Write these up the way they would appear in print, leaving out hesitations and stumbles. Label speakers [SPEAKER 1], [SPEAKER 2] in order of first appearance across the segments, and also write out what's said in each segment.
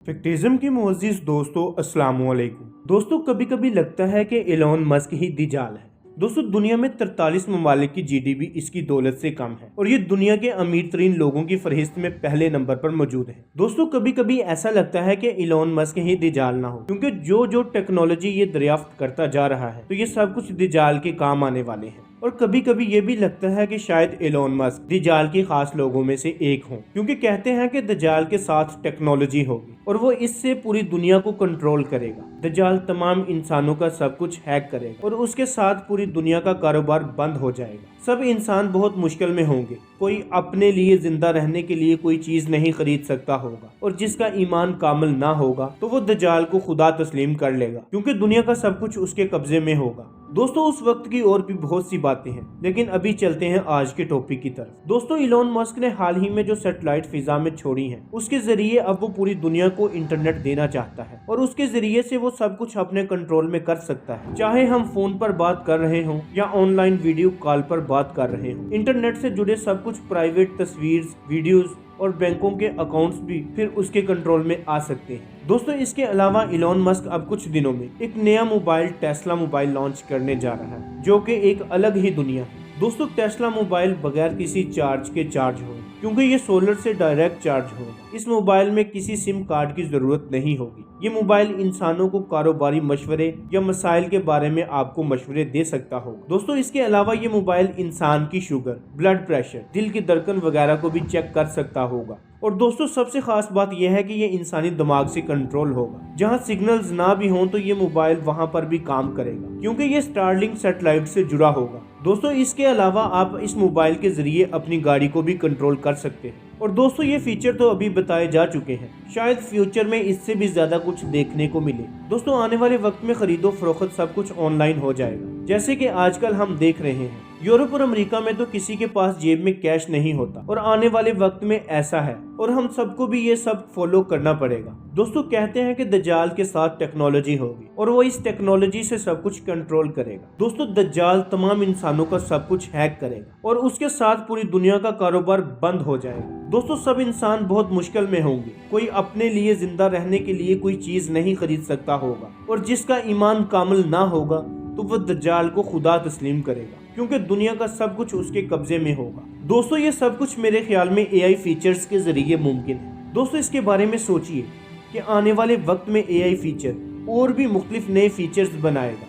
[SPEAKER 1] फिक्टिज्म के मुअज़्ज़िज़ दोस्तों, अस्सलाम वालेकुम। दोस्तों, कभी कभी लगता है कि एलोन मस्क ही दज्जाल है। दोस्तों, दुनिया में 43 ममालिक की जीडीपी इसकी दौलत से कम है और ये दुनिया के अमीर तरीन लोगों की फहरिस्त में पहले नंबर पर मौजूद है। दोस्तों, कभी कभी ऐसा लगता है कि एलोन मस्क ही दज्जाल ना हो, क्योंकि जो टेक्नोलॉजी ये दरियाफ्त करता जा रहा है तो ये सब कुछ दज्जाल के काम आने वाले हैं। और कभी कभी ये भी लगता है कि शायद एलोन मस्क दज्जाल के खास लोगों में से एक हों, क्योंकि कहते हैं कि दज्जाल के साथ टेक्नोलॉजी होगी और वो इससे पूरी दुनिया को कंट्रोल करेगा। दज्जाल तमाम इंसानों का सब कुछ हैक करेगा और उसके साथ पूरी दुनिया का कारोबार बंद हो जाएगा। सब इंसान बहुत मुश्किल में होंगे। कोई अपने लिए जिंदा रहने के लिए कोई चीज नहीं खरीद सकता होगा और जिसका ईमान कामिल ना होगा तो वो दज्जाल को खुदा तस्लीम कर लेगा, क्योंकि दुनिया का सब कुछ उसके कब्जे में होगा। दोस्तों, उस वक्त की और भी बहुत सी बातें हैं, लेकिन अभी चलते हैं आज के टॉपिक की तरफ। दोस्तों, एलोन मस्क ने हाल ही में जो सैटेलाइट फिजा में छोड़ी हैं, उसके जरिए अब वो पूरी दुनिया को इंटरनेट देना चाहता है और उसके जरिए से वो सब कुछ अपने कंट्रोल में कर सकता है। चाहे हम फोन पर बात कर रहे हों या ऑनलाइन वीडियो कॉल पर बात कर रहे हों, इंटरनेट से जुड़े सब कुछ प्राइवेट तस्वीर, वीडियोज और बैंकों के अकाउंट्स भी फिर उसके कंट्रोल में आ सकते हैं। दोस्तों, इसके अलावा एलोन मस्क अब कुछ दिनों में एक नया मोबाइल टेस्ला मोबाइल लॉन्च करने जा रहा है, जो कि एक अलग ही दुनिया है। दोस्तों, टेस्ला मोबाइल बगैर किसी चार्ज के चार्ज हो, क्योंकि ये सोलर से डायरेक्ट चार्ज होगा। इस मोबाइल में किसी सिम कार्ड की जरूरत नहीं होगी। ये मोबाइल इंसानों को कारोबारी मशवरे या मसाइल के बारे में आपको मशवरे दे सकता होगा। दोस्तों, इसके अलावा ये मोबाइल इंसान की शुगर, ब्लड प्रेशर, दिल की धड़कन वगैरह को भी चेक कर सकता होगा। और दोस्तों, सबसे खास बात यह है कि ये इंसानी दिमाग से कंट्रोल होगा। जहां सिग्नल्स ना भी हों तो ये मोबाइल वहां पर भी काम करेगा, क्योंकि ये स्टारलिंक सैटेलाइट से जुड़ा होगा। दोस्तों, इसके अलावा आप इस मोबाइल के जरिए अपनी गाड़ी को भी कंट्रोल कर सकते हैं। और दोस्तों, ये फीचर तो अभी बताए जा चुके हैं, शायद फ्यूचर में इससे भी ज्यादा कुछ देखने को मिले। दोस्तों, आने वाले वक्त में खरीदो फरोख्त सब कुछ ऑनलाइन हो जाएगा, जैसे कि आजकल हम देख रहे हैं। यूरोप और अमेरिका में तो किसी के पास जेब में कैश नहीं होता और आने वाले वक्त में ऐसा है और हम सबको भी ये सब फॉलो करना पड़ेगा। दोस्तों, कहते हैं कि दज्जाल के साथ टेक्नोलॉजी होगी और वो इस टेक्नोलॉजी से सब कुछ कंट्रोल करेगा। दोस्तों, दज्जाल तमाम इंसानों का सब कुछ हैक करेगा और उसके साथ पूरी दुनिया का कारोबार बंद हो जाएगा। दोस्तों, सब इंसान बहुत मुश्किल में होंगे। कोई अपने लिए जिंदा रहने के लिए कोई चीज नहीं खरीद सकता होगा और जिसका ईमान कामिल ना होगा तो वो दज्जाल को खुदा तस्लीम करेगा, क्योंकि दुनिया का सब कुछ उसके कब्जे में होगा। दोस्तों, ये सब कुछ मेरे ख्याल में एआई फीचर्स के जरिए मुमकिन है। दोस्तों, इसके बारे में सोचिए कि आने वाले वक्त में एआई फीचर और भी मुख्तलिफ नए फीचर्स बनाएगा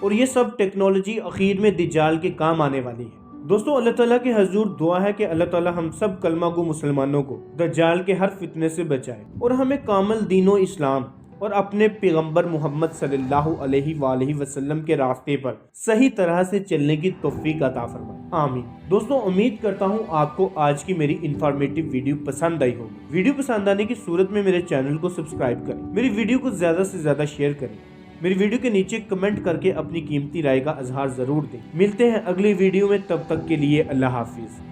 [SPEAKER 1] और ये सब टेक्नोलॉजी आखिर में दज्जाल के काम आने वाली है। दोस्तों, अल्लाह ताला के हजूर दुआ है कि अल्लाह ताला हम सब कलमा गो मुसलमानों को दज्जाल के हर फितने से बचाए और हमें कामिल दीनो इस्लाम और अपने पैगंबर मोहम्मद सल्लल्लाहु अलैहि वसल्लम के रास्ते पर सही तरह से चलने की तौफीक अता फरमाए। आमीन। दोस्तों, उम्मीद करता हूँ आपको आज की मेरी इंफॉर्मेटिव वीडियो पसंद आई होगी। वीडियो पसंद आने की सूरत में मेरे चैनल को सब्सक्राइब करें, मेरी वीडियो को ज्यादा से ज्यादा शेयर करें, मेरी वीडियो के नीचे कमेंट करके अपनी कीमती राय का इजहार जरूर दें। मिलते हैं अगली वीडियो में, तब तक के लिए अल्लाह हाफिज।